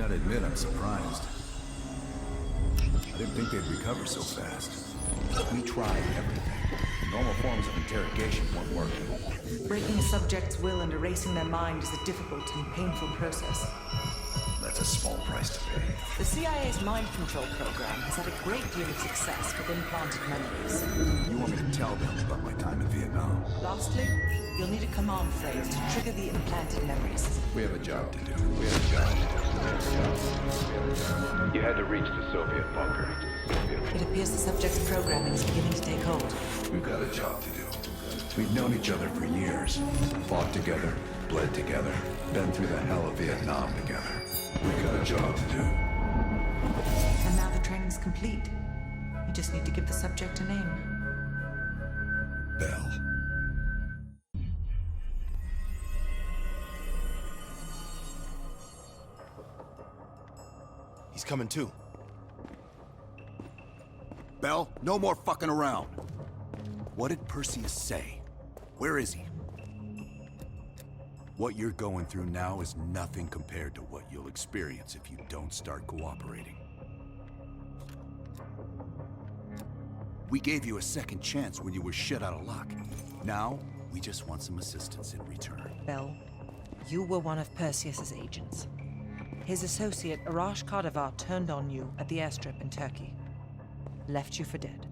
gotta admit, I'm surprised. I didn't think they'd recover so fast. We tried everything. Normal forms of interrogation weren't working. Breaking a subject's will and erasing their mind is a difficult and painful process. That's a small price to pay. The CIA's mind control program has had a great deal of success with implanted memories. You want me to tell them about my time in Vietnam? Lastly, you'll need a command phrase to trigger the implanted memories. We have a job to do. You had to reach the Soviet bunker. It appears the subject's programming is beginning to take hold. We've got a job to do. We've known each other for years. Fought together, bled together, been through the hell of Vietnam together. We've got a job to do. And now the training's complete. You just need to give the subject a name. Bell. He's coming too. Bell, no more fucking around. What did Perseus say? Where is he? What you're going through now is nothing compared to what you'll experience if you don't start cooperating. We gave you a second chance when you were shit out of luck. Now, we just want some assistance in return. Bell, you were one of Perseus's agents. His associate, Arash Kardavar, turned on you at the airstrip in Turkey. Left you for dead.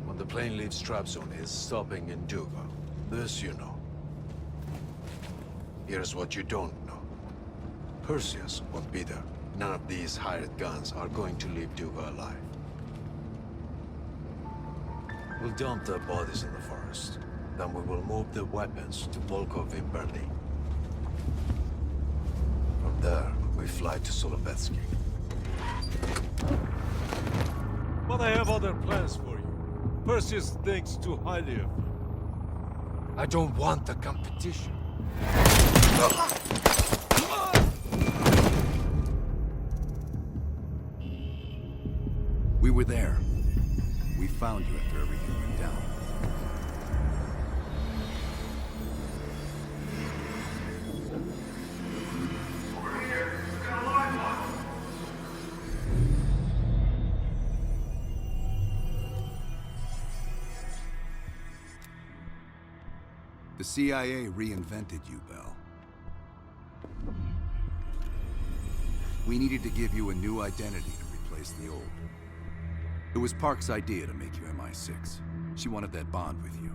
When the plane leaves Trabzon, it's stopping in Duga. This you know. Here's what you don't know. Perseus won't be there. None of these hired guns are going to leave Duga alive. We'll dump their bodies in the forest. Then we will move the weapons to Volkov in Berlin. From there, we fly to Solovetsky. But I have other plans for you. Perseus thinks too highly of you. I don't want the competition. We were there. We found you after everything went down. The CIA reinvented you, Bell. We needed to give you a new identity to replace the old. It was Park's idea to make you MI6. She wanted that bond with you.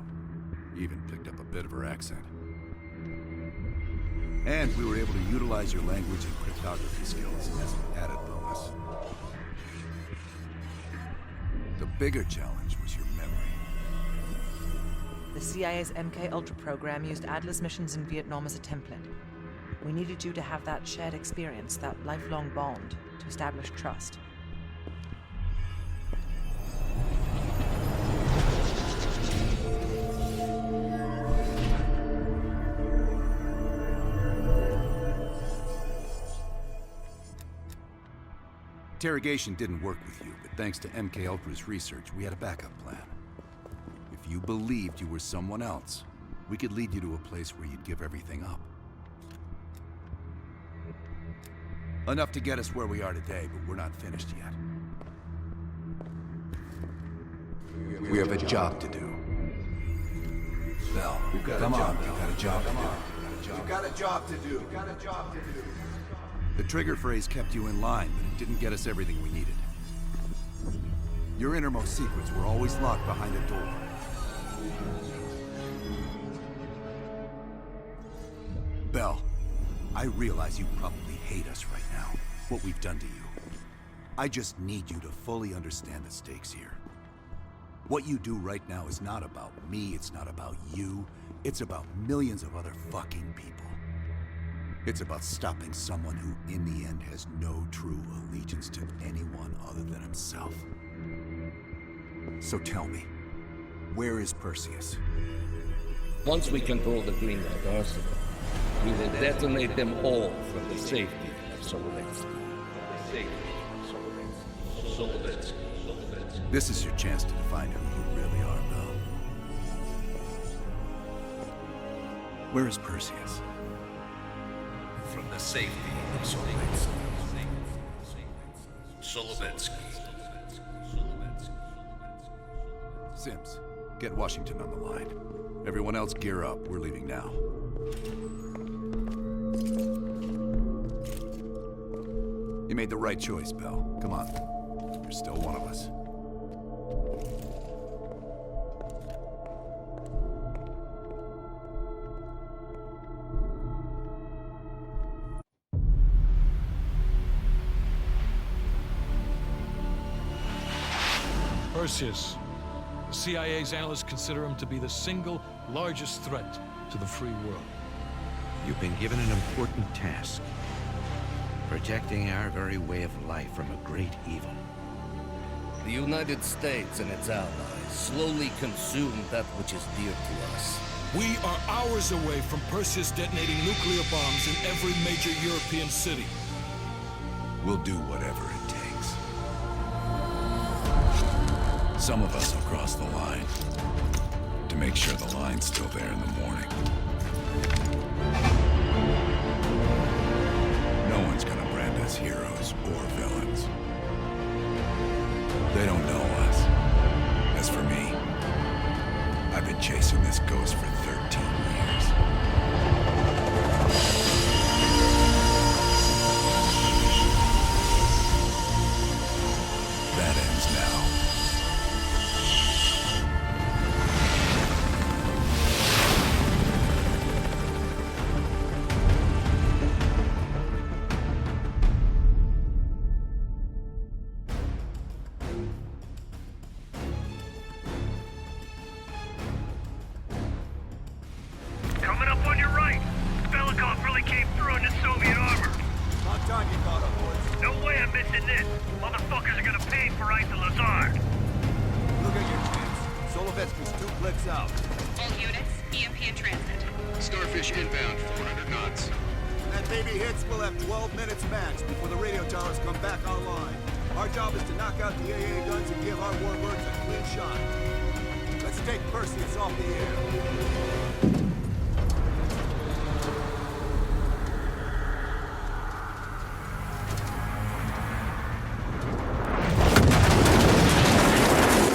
You even picked up a bit of her accent. And we were able to utilize your language and cryptography skills as an added bonus. The bigger challenge was your memory. The CIA's MK-Ultra program used Adler's missions in Vietnam as a template. We needed you to have that shared experience, that lifelong bond, to establish trust. Interrogation didn't work with you, but thanks to MK-Ultra's research, we had a backup plan. If you believed you were someone else, we could lead you to a place where you'd give everything up. Enough to get us where we are today, but we're not finished yet. We have a job to do. Bell, come on, we've got a job to do. We've got a job to do. The trigger phrase kept you in line, but it didn't get us everything we needed. Your innermost secrets were always locked behind a door. Bell, I realize you probably hate us right now, what we've done to you. I just need you to fully understand the stakes here. What you do right now is not about me, it's not about you, it's about millions of other fucking people. It's about stopping someone who, in the end, has no true allegiance to anyone other than himself. So tell me, where is Perseus? Once we control the Greenlight Arsenal, we will detonate them all from the safety of Solovetsky. This is your chance to define who you really are, Bell. Where is Perseus? From the safety of Solovetsky. Sims, get Washington on the line. Everyone else gear up. We're leaving now. You made the right choice, Bell. Come on. You're still one of us. Perseus. The CIA's analysts consider him to be the single largest threat to the free world. You've been given an important task. Protecting our very way of life from a great evil. The United States and its allies slowly consume that which is dear to us. We are hours away from Perseus detonating nuclear bombs in every major European city. We'll do whatever it takes. Some of us will cross the line to make sure the line's still there in the morning. No one's gonna brand us heroes or villains. They don't know us. As for me, I've been chasing this ghost for 13 years. That ends now. Coming up on your right. Belikov really came through in the Soviet armor. About time you caught up, boys. No way I'm missing this. Motherfuckers are gonna pay for Isa Lazard. Look at your chance. Solovetsky's 2 clicks out. All units, EMP in transit. Starfish inbound, 400 knots. When that baby hits, we'll have 12 minutes max before the radio towers come back online. Our job is to knock out the AA guns and give our warbirds a clean shot. Let's take Perseus off the air.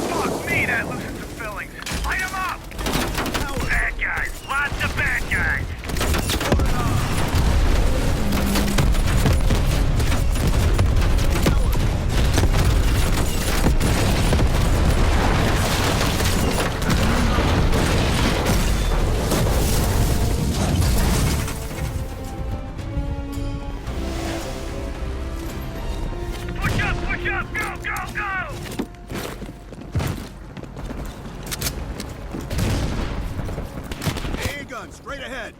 Fuck me, that loosens some fillings. Light 'em up! Bad guys. Lots of bad guys. Push up, push up! Go, go, go! AA gun, straight ahead.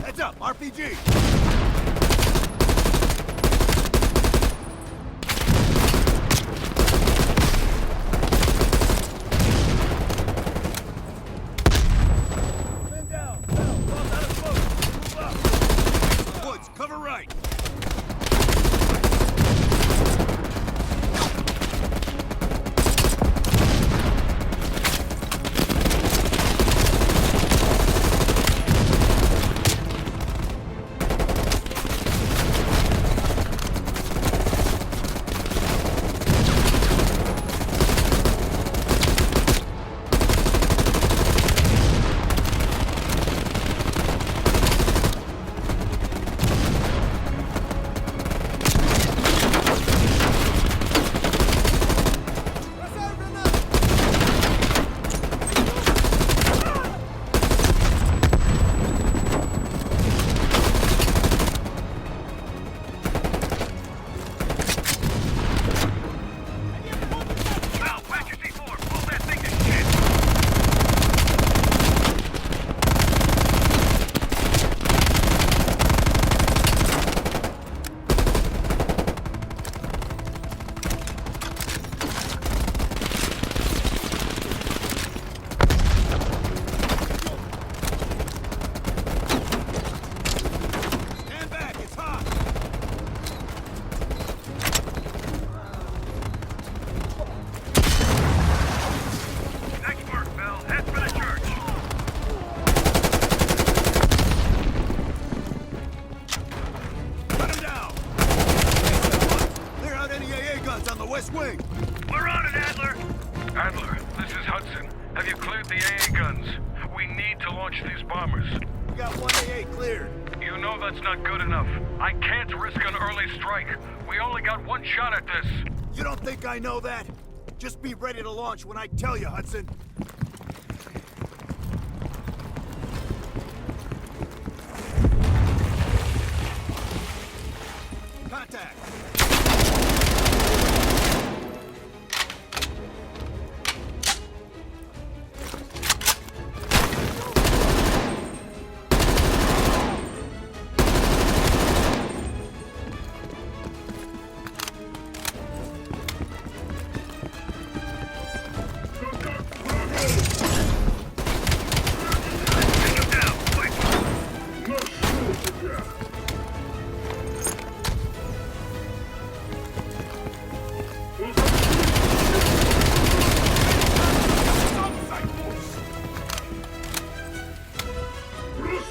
Heads up, RPG. Men down. Bell, boss out of smoke. Move up. Woods, cover right. moving! We're on it, Adler! Adler, this is Hudson. Have you cleared the AA guns? We need to launch these bombers. We got 1 AA cleared. You know that's not good enough. I can't risk an early strike. We only got one shot at this. You don't think I know that? Just be ready to launch when I tell you, Hudson. Contact!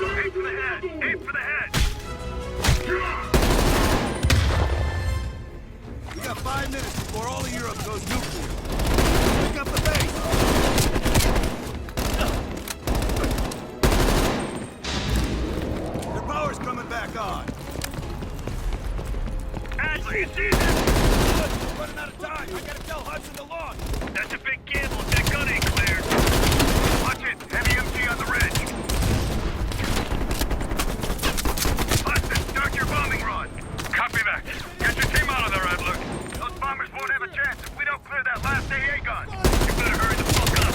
Aim for the head! Aim for the head! We got 5 minutes before all of Europe goes nuclear. Pick up the base! Your power's coming back on. Adler, you see this? We're running out of time. I gotta tell Hudson to launch. That's a big gamble if that gun ain't cleared. Watch it. Heavy MG on the ridge. Hudson, start your bombing run. Copy that. Get your team out of there, Adler. Those bombers won't have a chance if we don't clear that last AA gun. You better hurry the fuck up.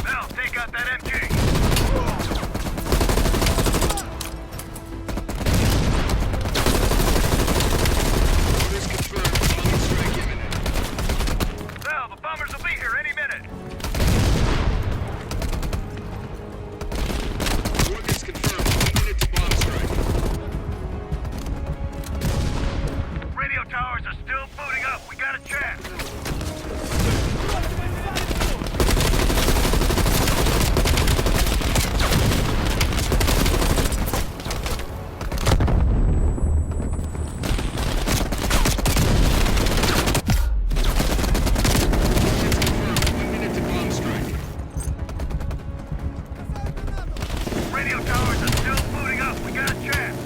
Now, take out that MG. Val, the bombers will be here any minute. Radio towers are still booting up. We got a chance. Radio towers are still booting up. We got a chance.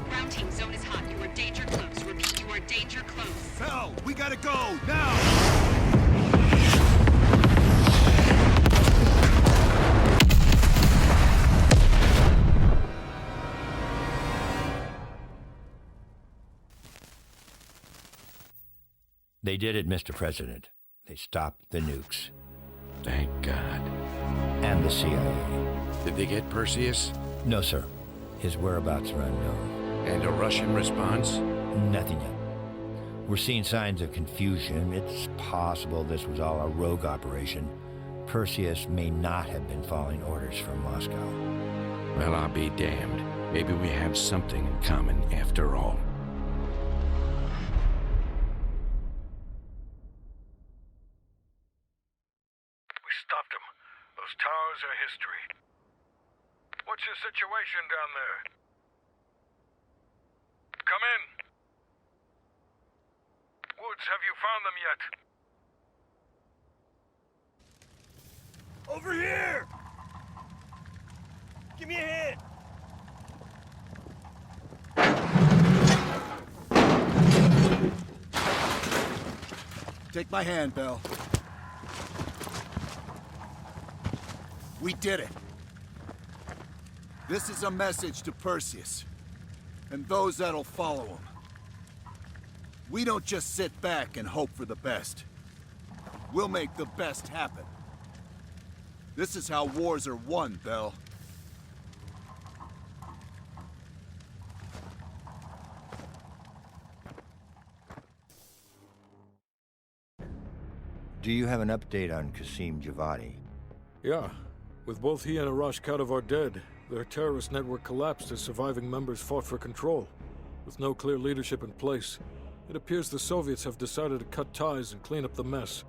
Ground team, zone is hot. You are danger close. Repeat, you are danger close. Hell, we gotta go, now! They did it, Mr. President. They stopped the nukes. Thank God. And the CIA. Did they get Perseus? No, sir. His whereabouts are unknown. And a Russian response? Nothing yet. We're seeing signs of confusion. It's possible this was all a rogue operation. Perseus may not have been following orders from Moscow. Well, I'll be damned. Maybe we have something in common after all. We stopped them. Those towers are history. What's your situation down there? Come in. Woods, have you found them yet? Over here! Give me a hand! Take my hand, Bell. We did it. This is a message to Perseus, and those that'll follow him. We don't just sit back and hope for the best. We'll make the best happen. This is how wars are won, Bell. Do you have an update on Qasim Javadi? Yeah. With both he and Arash Kadivar dead, their terrorist network collapsed as surviving members fought for control. With no clear leadership in place, it appears the Soviets have decided to cut ties and clean up the mess.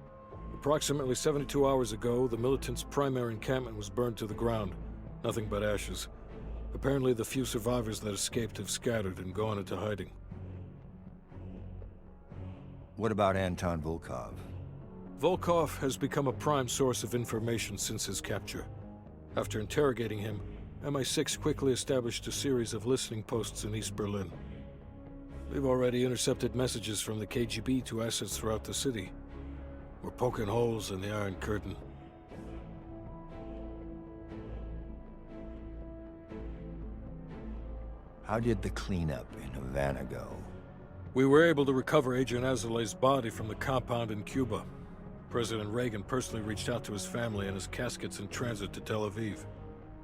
Approximately 72 hours ago, the militants' primary encampment was burned to the ground. Nothing but ashes. Apparently, the few survivors that escaped have scattered and gone into hiding. What about Anton Volkov? Volkov has become a prime source of information since his capture. After interrogating him, MI6 quickly established a series of listening posts in East Berlin. We've already intercepted messages from the KGB to assets throughout the city. We're poking holes in the Iron Curtain. How did the cleanup in Havana go? We were able to recover Agent Azoulay's body from the compound in Cuba. President Reagan personally reached out to his family and his casket's in transit to Tel Aviv.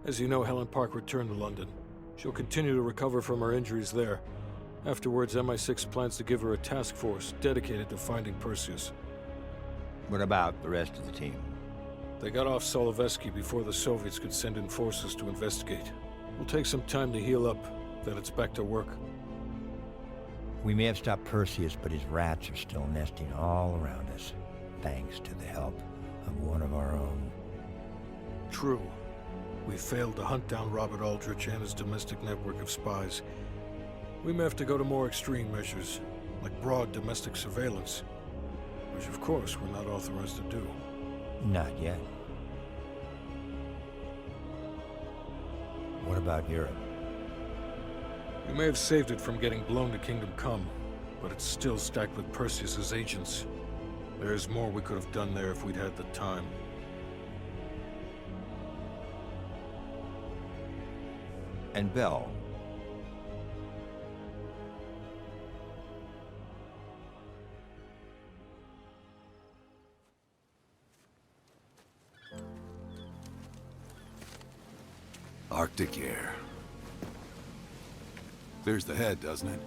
As you know, Helen Park returned to London. She'll continue to recover from her injuries there. Afterwards, MI6 plans to give her a task force dedicated to finding Perseus. What about the rest of the team? They got off Solovetsky before the Soviets could send in forces to investigate. It'll take some time to heal up, then it's back to work. We may have stopped Perseus, but his rats are still nesting all around us, thanks to the help of one of our own. True. We failed to hunt down Robert Aldrich and his domestic network of spies. We may have to go to more extreme measures, like broad domestic surveillance, which of course we're not authorized to do. Not yet. What about Europe? We may have saved it from getting blown to Kingdom Come, but it's still stacked with Perseus's agents. There's more we could have done there if we'd had the time. And Bell? Arctic air. Clears the head, doesn't it?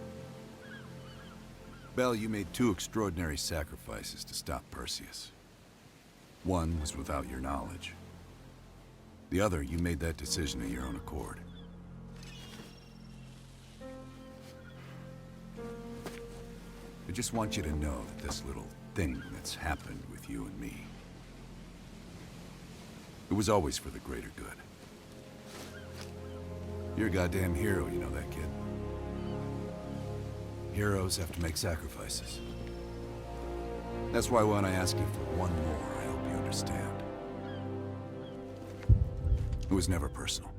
Bell, you made two extraordinary sacrifices to stop Perseus. One was without your knowledge. The other, you made that decision of your own accord. I just want you to know that this little thing that's happened with you and me, it was always for the greater good. You're a goddamn hero, you know that, kid. Heroes have to make sacrifices. That's why when I ask you for one more, I hope you understand. It was never personal.